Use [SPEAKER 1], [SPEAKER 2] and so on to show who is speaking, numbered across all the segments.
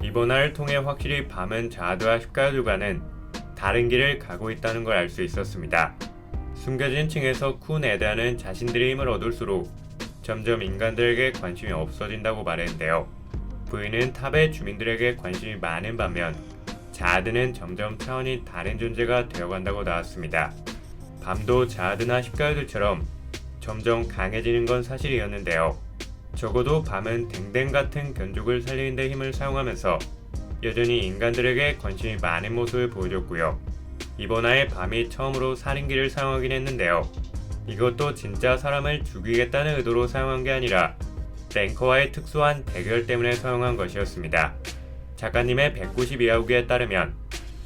[SPEAKER 1] 이번 화를 통해 확실히 밤은 자아드와 십가두가는 다른 길을 가고 있다는 걸 알 수 있었습니다. 숨겨진 층에서 쿤 에드아는 자신들의 힘을 얻을수록 점점 인간들에게 관심이 없어진다고 말했는데요. 부인은 탑의 주민들에게 관심이 많은 반면 자아드는 점점 차원이 다른 존재가 되어간다고 나왔습니다. 밤도 자아드나 십가두들처럼 점점 강해지는 건 사실이었는데요. 적어도 밤은 댕댕 같은 견족을 살리는 데 힘을 사용하면서 여전히 인간들에게 관심이 많은 모습을 보여줬고요. 이번 화에 밤이 처음으로 살인기를 사용하긴 했는데요. 이것도 진짜 사람을 죽이겠다는 의도로 사용한 게 아니라 랭커와의 특수한 대결 때문에 사용한 것이었습니다. 작가님의 192화후기에 따르면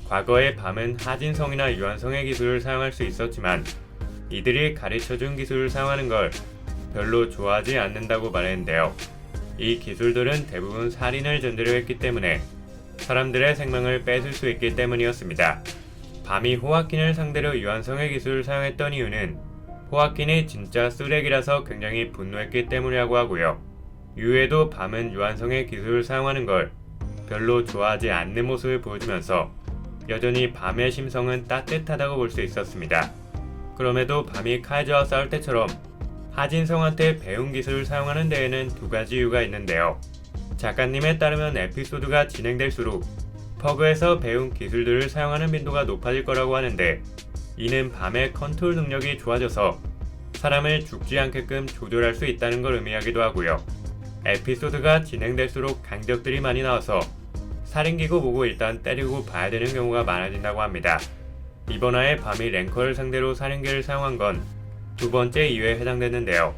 [SPEAKER 1] 과거의 밤은 하진성이나 유한성의 기술을 사용할 수 있었지만 이들이 가르쳐준 기술을 사용하는 걸 별로 좋아하지 않는다고 말했는데요. 이 기술들은 대부분 살인을 전제로 했기 때문에 사람들의 생명을 뺏을 수 있기 때문이었습니다. 밤이 호아킨을 상대로 유한성의 기술을 사용했던 이유는 호아킨이 진짜 쓰레기라서 굉장히 분노했기 때문이라고 하고요. 이후에도 밤은 유한성의 기술을 사용하는 걸 별로 좋아하지 않는 모습을 보여주면서 여전히 밤의 심성은 따뜻하다고 볼 수 있었습니다. 그럼에도 밤이 카이저와 싸울 때처럼 하진성한테 배운 기술을 사용하는 데에는 두 가지 이유가 있는데요. 작가님에 따르면 에피소드가 진행될수록 퍼그에서 배운 기술들을 사용하는 빈도가 높아질 거라고 하는데 이는 밤의 컨트롤 능력이 좋아져서 사람을 죽지 않게끔 조절할 수 있다는 걸 의미하기도 하고요. 에피소드가 진행될수록 강적들이 많이 나와서 살인기고 보고 일단 때리고 봐야 되는 경우가 많아진다고 합니다. 이번 화에 밤이 랭커를 상대로 살인기를 사용한 건 두 번째 이유에 해당되는데요.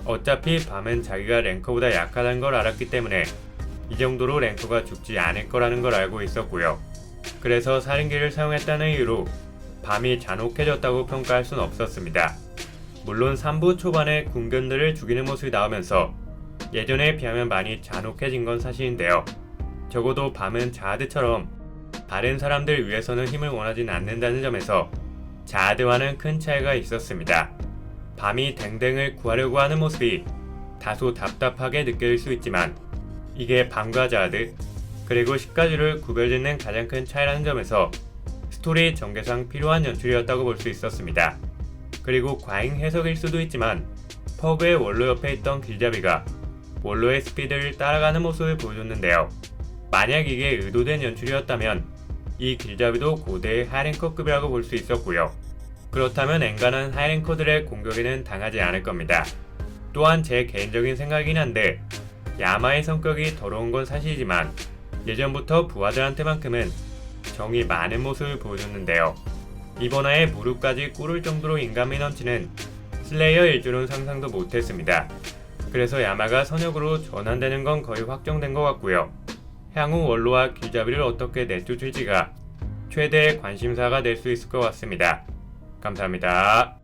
[SPEAKER 1] 어차피 밤은 자기가 랭커보다 약하다는 걸 알았기 때문에 이 정도로 랭커가 죽지 않을 거라는 걸 알고 있었고요. 그래서 살인기를 사용했다는 이유로 밤이 잔혹해졌다고 평가할 순 없었습니다. 물론 3부 초반에 군견들을 죽이는 모습이 나오면서 예전에 비하면 많이 잔혹해진 건 사실인데요. 적어도 밤은 자아드처럼 다른 사람들 위해서는 힘을 원하진 않는다는 점에서 자아드와는 큰 차이가 있었습니다. 밤이 댕댕을 구하려고 하는 모습이 다소 답답하게 느껴질 수 있지만 이게 밤과 자아드 그리고 십가주를 구별짓는 가장 큰 차이라는 점에서 스토리 전개상 필요한 연출이었다고 볼 수 있었습니다. 그리고 과잉 해석일 수도 있지만 퍼그의 원로 옆에 있던 길잡이가 원로의 스피드를 따라가는 모습을 보여줬는데요. 만약 이게 의도된 연출이었다면 이 길잡이도 고대의 하이랭커급이라고 볼 수 있었고요. 그렇다면 엔간한 하이랭커들의 공격에는 당하지 않을 겁니다. 또한 제 개인적인 생각이긴 한데 야마의 성격이 더러운 건 사실이지만 예전부터 부하들한테만큼은 정이 많은 모습을 보여줬는데요. 이번 화에 무릎까지 꿇을 정도로 인간미 넘치는 슬레이어 일조는 상상도 못했습니다. 그래서 야마가 선역으로 전환되는 건 거의 확정된 것 같고요. 향후 원로와 길잡이를 어떻게 내쫓을지가 최대의 관심사가 될 수 있을 것 같습니다. 감사합니다.